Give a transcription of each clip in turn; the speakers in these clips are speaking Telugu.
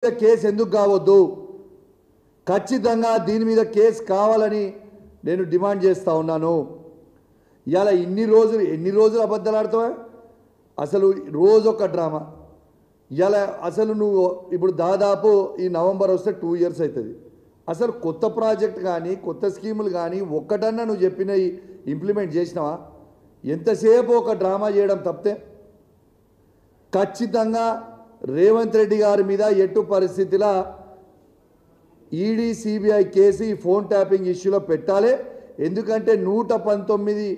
కేసు ఎందుకు కావద్దు? ఖచ్చితంగా దీని మీద కేసు కావాలని నేను డిమాండ్ చేస్తా ఉన్నాను. ఇలా ఎన్ని రోజులు అబద్ధాలు ఆడతావా? అసలు రోజు ఒక డ్రామా. ఇలా అసలు నువ్వు ఇప్పుడు దాదాపు ఈ నవంబర్ వస్తే 2 years అవుతుంది. అసలు కొత్త ప్రాజెక్ట్ కానీ కొత్త స్కీములు కానీ ఒక్కటన్నా నువ్వు చెప్పినవి ఇంప్లిమెంట్ చేసినావా? ఎంతసేపు ఒక డ్రామా చేయడం తప్పితే ఖచ్చితంగా రేవంత్ రెడ్డి గారి మీద ఎట్టు పరిస్థితిలో ఈడీ సిబిఐ కేసు ఈ ఫోన్ ట్యాపింగ్ ఇష్యూలో పెట్టాలి. ఎందుకంటే 119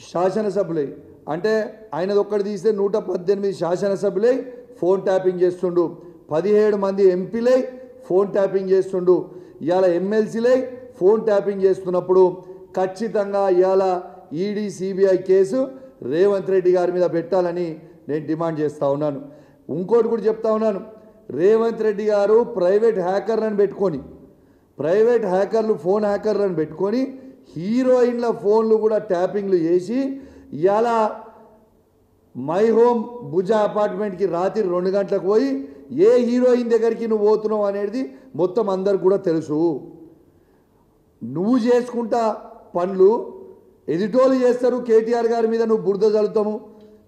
శాసనసభ్యులై అంటే ఆయనది ఒక్కటి తీస్తే 118 శాసనసభ్యులై ఫోన్ ట్యాపింగ్ చేస్తుండు. 17 మంది ఎంపీలై ఫోన్ ట్యాపింగ్ చేస్తుండు. ఇవాళ ఎమ్మెల్సీలై ఫోన్ ట్యాపింగ్ చేస్తున్నప్పుడు ఖచ్చితంగా ఇవాళ ED CBI case Revanth Reddy గారి మీద పెట్టాలని నేను డిమాండ్ చేస్తూ ఉన్నాను. ఇంకోటి కూడా చెప్తా ఉన్నాను. రేవంత్ రెడ్డి గారు ప్రైవేట్ హ్యాకర్లను పెట్టుకొని ఫోన్ హ్యాకర్లను పెట్టుకొని హీరోయిన్ల ఫోన్లు కూడా ట్యాపింగ్లు చేసి ఇలా మై హోమ్ భుజ అపార్ట్మెంట్కి రాత్రి 2 గంటలకు పోయి ఏ హీరోయిన్ దగ్గరికి నువ్వు పోతున్నావు అనేది మొత్తం అందరికి కూడా తెలుసు. నువ్వు చేసుకుంటా పనులు ఎదిటోళ్ళు చేస్తారు. కేటీఆర్ గారి మీద నువ్వు బురద చల్లుతాము,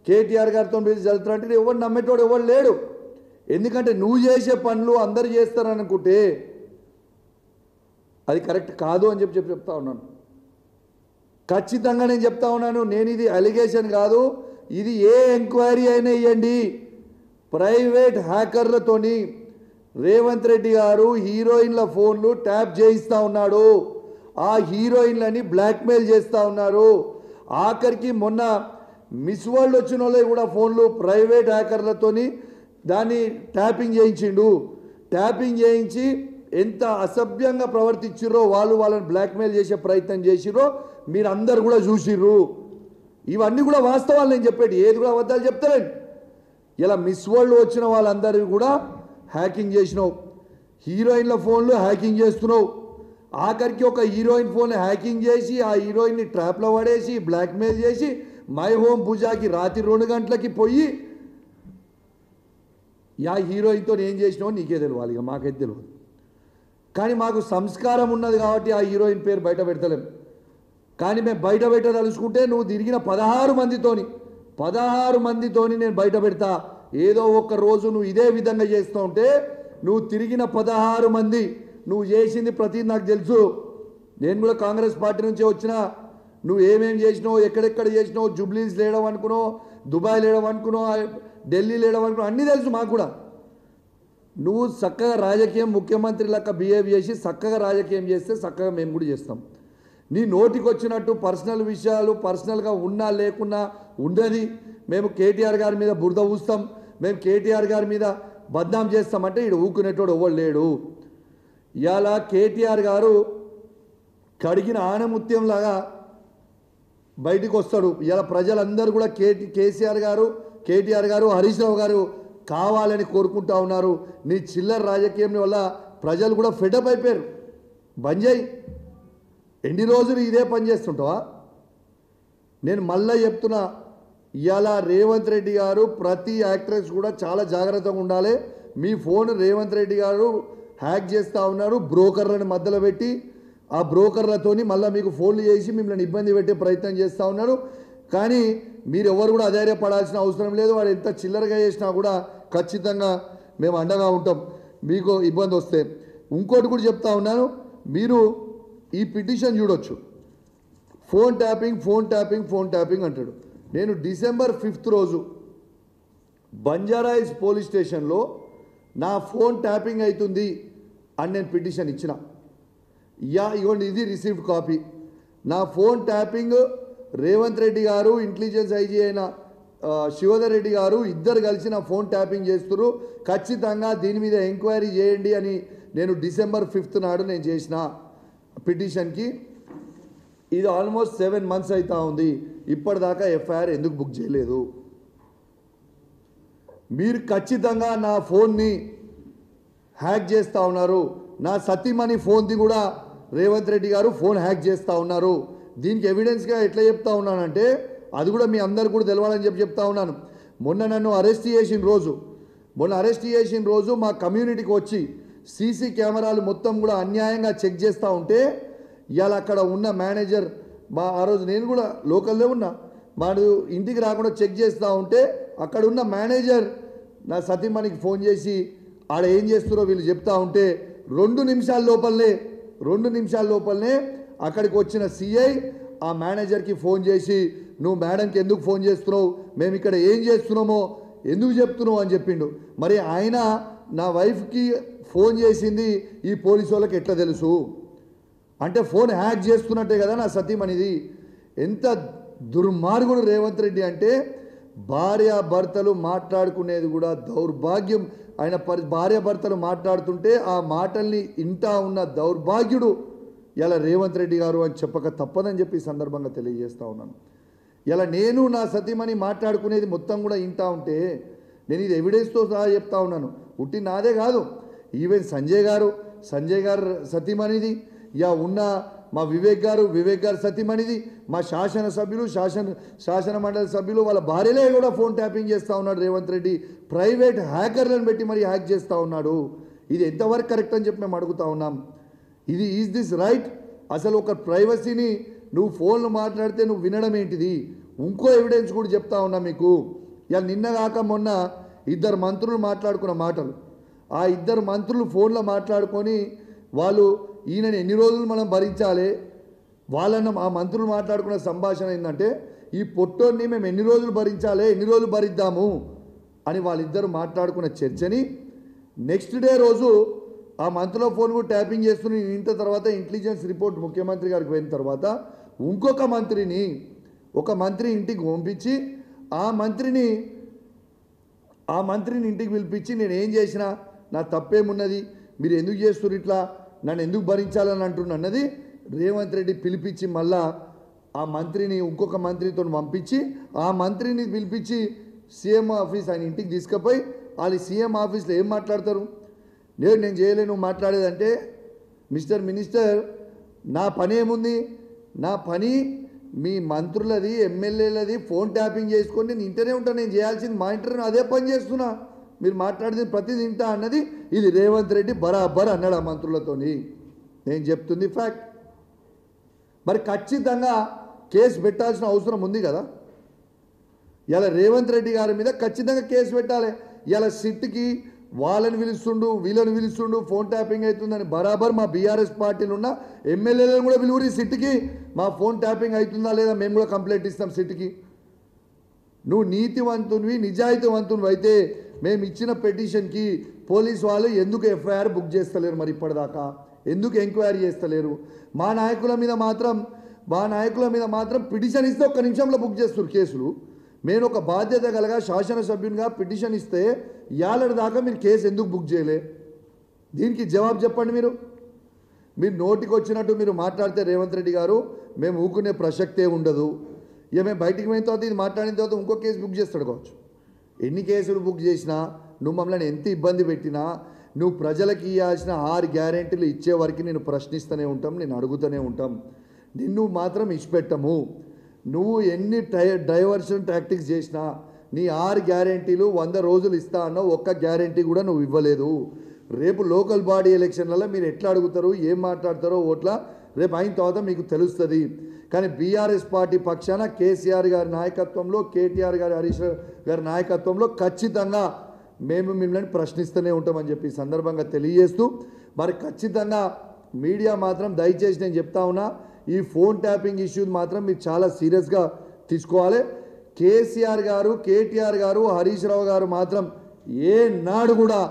కేటీఆర్ గారితో మీద చల్లుతారు అంటే ఎవరు నమ్మేటోడు ఎవరు లేడు. ఎందుకంటే నువ్వు చేసే పనులు అందరు చేస్తారనుకుంటే అది కరెక్ట్ కాదు అని చెప్తా ఉన్నాను. ఖచ్చితంగా నేను చెప్తా ఉన్నాను. నేను ఇది అలిగేషన్ కాదు, ఇది ఏ ఎంక్వైరీ అయినా ఇవ్వండి. ప్రైవేట్ హ్యాకర్లతోని రేవంత్ రెడ్డి గారు హీరోయిన్ల ఫోన్లు ట్యాప్ చేయిస్తూ ఉన్నాడు. ఆ హీరోయిన్లని బ్లాక్మెయిల్ చేస్తూ ఉన్నారు. ఆఖరికి మొన్న మిస్ వరల్డ్ వచ్చిన వాళ్ళే కూడా ఫోన్లు ప్రైవేట్ హ్యాకర్లతోని దాన్ని ట్యాపింగ్ చేయించిండు. ట్యాపింగ్ చేయించి ఎంత అసభ్యంగా ప్రవర్తించిర్రో వాళ్ళని బ్లాక్మెయిల్ చేసే ప్రయత్నం చేసిర్రో మీరు అందరు కూడా చూసిర్రు. ఇవన్నీ కూడా వాస్తవాలు నేను చెప్పేది, ఏది కూడా అబద్ధాలు చెప్తారండి. ఇలా మిస్ వరల్డ్ వచ్చిన వాళ్ళందరికీ కూడా హ్యాకింగ్ చేసినావు, హీరోయిన్ల ఫోన్లు హ్యాకింగ్ చేస్తున్నావు. ఆఖరికి ఒక హీరోయిన్ ఫోన్ హ్యాకింగ్ చేసి ఆ హీరోయిన్ని ట్రాప్లో పడేసి బ్లాక్మెయిల్ చేసి మై హోమ్ పూజాకి రాత్రి 2 గంటలకి పోయి యా హీరోయిన్తో ఏం చేసినావు నీకే తెలియాలి, ఇక మాకైతే తెలియదు. కానీ మాకు సంస్కారం ఉన్నది కాబట్టి ఆ హీరోయిన్ పేరు బయట పెడతలేం. కానీ మేము బయట పెట్టదలుచుకుంటే నువ్వు తిరిగిన 16 మందితోని నేను బయట పెడతా. ఏదో ఒక రోజు నువ్వు ఇదే విధంగా చేస్తూ ఉంటే నువ్వు తిరిగిన 16 మంది నువ్వు చేసింది ప్రతి నాకు తెలుసు. నేను కూడా కాంగ్రెస్ పార్టీ నుంచే వచ్చినా. నువ్వు ఏమేమి చేసినావు, ఎక్కడెక్కడ చేసినావు, జూబ్లీస్ లేడం అనుకున్నావు, దుబాయ్ లేడం అనుకున్నావు, ఢిల్లీ లేడం అనుకున్నావు, అన్నీ తెలుసు మాకు కూడా. నువ్వు చక్కగా రాజకీయం ముఖ్యమంత్రి లెక్క బిహేవ్ చేసి చక్కగా రాజకీయం చేస్తే చక్కగా మేము కూడా చేస్తాం. నీ నోటికి వచ్చినట్టు పర్సనల్ విషయాలు పర్సనల్గా ఉన్నా లేకున్నా ఉండదు. మేము కేటీఆర్ గారి మీద బురద ఊస్తాం, మేము కేటీఆర్ గారి మీద బద్నాం చేస్తామంటే ఈడు ఊకునేటోడు ఎవరు లేడు. ఇవాళ కేటీఆర్ గారు కడిగిన ఆనముత్యంలాగా బయటికి వస్తాడు. ఇలా ప్రజలందరూ కూడా కేటీఆర్ గారు హరీష్ రావు గారు కావాలని కోరుకుంటా ఉన్నారు. నీ చిల్లర రాజకీయం వల్ల ప్రజలు కూడా ఫెడప్ అయిపోయారు. బంద్ చేయి. ఎన్ని రోజులు ఇదే పని చేస్తుంటావా? నేను మళ్ళీ చెప్తున్నా, ఇవాళ రేవంత్ రెడ్డి గారు ప్రతి యాక్ట్రెస్ కూడా చాలా జాగ్రత్తగా ఉండాలి. మీ ఫోన్ రేవంత్ రెడ్డి గారు హ్యాక్ చేస్తూ ఉన్నారు. బ్రోకర్లను మధ్యలో పెట్టి ఆ బ్రోకర్లతోని మళ్ళీ మీకు ఫోన్లు చేసి మిమ్మల్ని ఇబ్బంది పెట్టే ప్రయత్నం చేస్తూ ఉన్నారు. కానీ మీరు ఎవరు కూడా అధైర్యపడాల్సిన అవసరం లేదు. వాడు ఎంత చిల్లరగా చేసినా కూడా ఖచ్చితంగా మేము అండగా ఉంటాం మీకు ఇబ్బంది వస్తే. ఇంకోటి కూడా చెప్తా ఉన్నాను, మీరు ఈ పిటిషన్ చూడొచ్చు. ఫోన్ ట్యాపింగ్ అంటాడు. నేను December 5th రోజు బంజారాయిల్స్ పోలీస్ స్టేషన్లో నా ఫోన్ ట్యాపింగ్ అవుతుంది అని నేను పిటిషన్ ఇచ్చిన. ఇగోండి ఇది రిసీవ్డ్ కాపీ. నా ఫోన్ ట్యాపింగ్ రేవంత్ రెడ్డి గారు ఇంటెలిజెన్స్ ఐజీ అయిన శివధర్ రెడ్డి గారు ఇద్దరు కలిసి నా ఫోన్ ట్యాపింగ్ చేస్తున్నారు. ఖచ్చితంగా దీని మీద ఎంక్వైరీ చేయండి అని నేను December 5th నాడు నేను చేసిన పిటిషన్కి. ఇది ఆల్మోస్ట్ 7 months అవుతా ఉంది. ఇప్పటిదాకా ఎఫ్ఐఆర్ ఎందుకు బుక్ చేయలేదు? మీరు ఖచ్చితంగా నా ఫోన్ని హ్యాక్ చేస్తూ ఉన్నారు. నా సతీమణి ఫోన్ది కూడా రేవంత్ రెడ్డి గారు ఫోన్ హ్యాక్ చేస్తూ ఉన్నారు. దీనికి ఎవిడెన్స్గా ఎట్లా చెప్తా ఉన్నానంటే అది కూడా మీ అందరు కూడా తెలవాలని చెప్తా ఉన్నాను. మొన్న నన్ను అరెస్ట్ చేసిన రోజు మొన్న అరెస్ట్ చేసిన రోజు మా కమ్యూనిటీకి వచ్చి సీసీ కెమెరాలు మొత్తం కూడా అన్యాయంగా చెక్ చేస్తూ ఉంటే ఇవాళ అక్కడ ఉన్న మేనేజర్ ఆ రోజు నేను కూడా లోకల్లో ఉన్నా వాడు ఇంటికి రాకుండా చెక్ చేస్తూ ఉంటే అక్కడ ఉన్న మేనేజర్ నా సతీమణికి ఫోన్ చేసి ఆడ ఏం చేస్తున్నారో వీళ్ళు చెప్తా ఉంటే 2 నిమిషాల లోపలనే అక్కడికి వచ్చిన సిఐ ఆ మేనేజర్కి ఫోన్ చేసి నువ్వు మేడంకి ఎందుకు ఫోన్ చేస్తున్నావు, మేము ఇక్కడ ఏం చేస్తున్నామో ఎందుకు చెప్తున్నావు అని చెప్పిండు. మరి ఆయన నా వైఫ్కి ఫోన్ చేసింది ఈ పోలీసు వాళ్ళకి ఎట్లా తెలుసు అంటే ఫోన్ హ్యాక్ చేస్తున్నట్టే కదా నా సతీమణిది. ఎంత దుర్మార్గుడు రేవంత్ రెడ్డి అంటే భార్యాభర్తలు మాట్లాడుకునేది కూడా దౌర్భాగ్యం. ఆయన భార్యాభర్తలు మాట్లాడుతుంటే ఆ మాటల్ని ఇంటా ఉన్న దౌర్భాగ్యుడు ఇలా రేవంత్ రెడ్డి గారు అని చెప్పక తప్పదని చెప్పి ఈ సందర్భంగా తెలియజేస్తూ ఉన్నాను. ఇలా నేను నా సతీమణి మాట్లాడుకునేది మొత్తం కూడా ఇంటా ఉంటే నేను ఇది ఎవిడెన్స్తో సహా చెప్తా ఉన్నాను. ఉట్టి నాదే కాదు, ఈవెన్ సంజయ్ గారు సతీమణిది, ఉన్న మా వివేక్ గారు సతీమణిది, మా శాసనసభ్యులు శాసన మండలి సభ్యులు వాళ్ళ భార్యలే కూడా ఫోన్ ట్యాపింగ్ చేస్తూ ఉన్నాడు రేవంత్ రెడ్డి. ప్రైవేట్ హ్యాకర్లను పెట్టి మరి హ్యాక్ చేస్తూ ఉన్నాడు. ఇది ఎంతవరకు కరెక్ట్ అని చెప్పి మేము అడుగుతా ఉన్నాం. ఇది ఈజ్ దిస్ రైట్? అసలు ఒక ప్రైవసీని నువ్వు ఫోన్లు మాట్లాడితే నువ్వు వినడం ఏంటిది? ఇంకో ఎవిడెన్స్ కూడా చెప్తా ఉన్నా మీకు. ఇలా నిన్న కాక మొన్న 2 మంత్రులు మాట్లాడుకున్న మాటలు, ఆ 2 మంత్రులు ఫోన్లో మాట్లాడుకొని వాళ్ళు ఈయనని ఎన్ని రోజులు మనం భరించాలి, వాళ్ళన్న ఆ మంత్రులు మాట్లాడుకున్న సంభాషణ ఏంటంటే ఈ పొట్టోని మేము ఎన్ని రోజులు భరించాలి, ఎన్ని రోజులు భరిద్దాము అని వాళ్ళిద్దరు మాట్లాడుకున్న చర్చని నెక్స్ట్ డే రోజు ఆ మంత్రిలో ఫోన్ కూడా ట్యాపింగ్ చేస్తున్న ఇంత తర్వాత ఇంటెలిజెన్స్ రిపోర్ట్ ముఖ్యమంత్రి గారికి పోయిన తర్వాత ఇంకొక మంత్రి ఇంటికి పంపించి ఆ మంత్రిని ఇంటికి పిలిపించి నేను ఏం చేసినా నా తప్పేమున్నది, మీరు ఎందుకు చేస్తున్నారు ఇట్లా, నన్ను ఎందుకు భరించాలని అంటున్నది రేవంత్ రెడ్డి పిలిపించి మళ్ళా ఆ మంత్రిని ఇంకొక మంత్రితో పంపించి ఆ మంత్రిని పిలిపించి సీఎం ఆఫీస్ ఆయన ఇంటికి తీసుకుపోయి వాళ్ళు సీఎం ఆఫీస్లో ఏం మాట్లాడతారు, నేను చేయలేను నువ్వు మాట్లాడేదంటే మిస్టర్ మినిస్టర్ నా పని ఏముంది, నా పని మీ మంత్రులది ఎమ్మెల్యేలది ఫోన్ ట్యాపింగ్ చేసుకొని నేను ఇంటనే ఉంటాను, నేను చేయాల్సింది మా ఇంటర్వ్యూ అదే పని చేస్తున్నా, మీరు మాట్లాడేది ప్రతిదీ వింటా అన్నది ఇది రేవంత్ రెడ్డి బరాబర్ అన్నాడు ఆ మంత్రులతోని. నేను చెప్తుంది ఫ్యాక్ట్. మరి ఖచ్చితంగా కేసు పెట్టాల్సిన అవసరం ఉంది కదా. ఇలా రేవంత్ రెడ్డి గారి మీద ఖచ్చితంగా కేసు పెట్టాలి. ఇలా సిట్కి వాళ్ళని పిలుస్తుండు వీళ్ళని పిలుస్తుండు ఫోన్ ట్యాపింగ్ అవుతుందని బరాబర్ మా బీఆర్ఎస్ పార్టీలు ఉన్న ఎమ్మెల్యేలను కూడా పిలువురి సిట్కి, మా ఫోన్ ట్యాపింగ్ అవుతుందా లేదా మేము కూడా కంప్లైంట్ ఇస్తాం సిట్కి. నువ్వు నీతివంతునివి నిజాయితీవంతునివి అయితే మేము ఇచ్చిన పిటిషన్కి పోలీసు వాళ్ళు ఎందుకు ఎఫ్ఐఆర్ బుక్ చేస్తలేరు, మరి ఇప్పటిదాకా ఎందుకు ఎంక్వైరీ చేస్తలేరు? మా నాయకుల మీద మాత్రం పిటిషన్ ఇస్తే 1 నిమిషంలో బుక్ చేస్తారు కేసులు. నేను ఒక బాధ్యత కలగా శాసనసభ్యునిగా పిటిషన్ ఇస్తే ఏళ్ళ దాకా మీరు కేసు ఎందుకు బుక్ చేయలే? దీనికి జవాబు చెప్పండి. మీరు నోటికి వచ్చినట్టు మీరు మాట్లాడితే రేవంత్ రెడ్డి గారు మేము ఊకునే ప్రసక్తే ఉండదు. ఇక మేము బయటికి పోయిన తర్వాత ఇది మాట్లాడిన తర్వాత ఇంకో కేసు బుక్ చేస్తాడు కావచ్చు. ఎన్ని కేసులు బుక్ చేసినా నువ్వు మమ్మల్ని ఎంత ఇబ్బంది పెట్టినా నువ్వు ప్రజలకు ఇవ్వాల్సిన 6 గ్యారెంటీలు ఇచ్చే వరకు నేను ప్రశ్నిస్తూనే ఉంటాం, నేను అడుగుతూనే ఉంటాం. నిన్ను మాత్రం ఇచ్చిపెట్టము. నువ్వు ఎన్ని డైవర్షన్ టాక్టిక్స్ చేసినా నీ 6 గ్యారెంటీలు 100 రోజులు ఇస్తా అన్నావు, ఒక్క గ్యారెంటీ కూడా నువ్వు ఇవ్వలేదు. రేపు లోకల్ బాడీ ఎలక్షన్లలో మీరు ఎట్లా అడుగుతారు, ఏం మాట్లాడతారో ఓట్ల రేపు అయిన తర్వాత మీకు తెలుస్తుంది. కానీ బీఆర్ఎస్ పార్టీ పక్షాన కేసీఆర్ గారి నాయకత్వంలో, కేటీఆర్ గారి హరీష్ గారి నాయకత్వంలో ఖచ్చితంగా మేము మిమ్మల్ని ప్రశ్నిస్తూనే ఉంటామని చెప్పి సందర్భంగా తెలియజేస్తూ, మరి ఖచ్చితంగా మీడియా మాత్రం దయచేసి నేను చెప్తా ఉన్నా, ఈ ఫోన్ ట్యాపింగ్ ఇష్యూ మాత్రం మీరు చాలా సీరియస్గా తీసుకోవాలి. కేసీఆర్ గారు, కేటీఆర్ గారు, హరీష్ రావు గారు మాత్రం ఏనాడు కూడా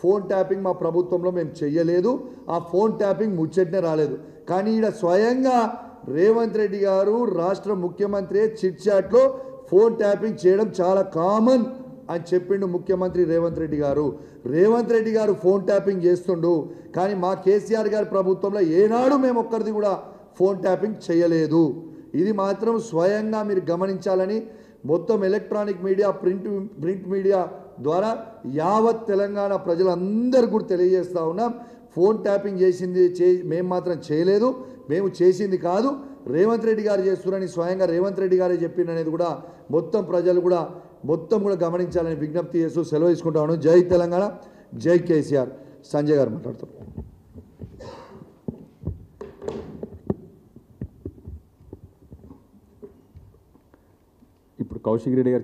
ఫోన్ ట్యాపింగ్ మా ప్రభుత్వంలో మేము చెయ్యలేదు. ఆ ఫోన్ ట్యాపింగ్ ముచ్చటనే రాలేదు. కానీ ఈడ స్వయంగా రేవంత్ రెడ్డి గారు రాష్ట్ర ముఖ్యమంత్రి చిట్ చాట్లో ఫోన్ ట్యాపింగ్ చేయడం చాలా కామన్ అని చెప్పిండు ముఖ్యమంత్రి రేవంత్ రెడ్డి గారు. రేవంత్ రెడ్డి గారు ఫోన్ ట్యాపింగ్ చేస్తుండు, కానీ మా కేసీఆర్ గారి ప్రభుత్వంలో ఏనాడు మేము ఒక్కరిది కూడా ఫోన్ ట్యాపింగ్ చేయలేదు. ఇది మాత్రం స్వయంగా మీరు గమనించాలని మొత్తం ఎలక్ట్రానిక్ మీడియా, ప్రింట్ మీడియా ద్వారా యావత్ తెలంగాణ ప్రజలందరూ కూడా తెలియజేస్తూ ఉన్నాం. ఫోన్ ట్యాపింగ్ చేసింది మేము మాత్రం చేయలేదు, మేము చేసింది కాదు, రేవంత్ రెడ్డి గారు చేస్తున్నారని స్వయంగా రేవంత్ రెడ్డి గారే చెప్పిండనేది కూడా మొత్తం ప్రజలు కూడా మొత్తం కూడా గమనించాలని విజ్ఞప్తి చేస్తూ సెలవు తీసుకుంటాను. జై తెలంగాణ, జై కేసీఆర్. సంజయ్ గారు మాట్లాడతారు. ఇప్పుడు కౌశిక్ రెడ్డి గారు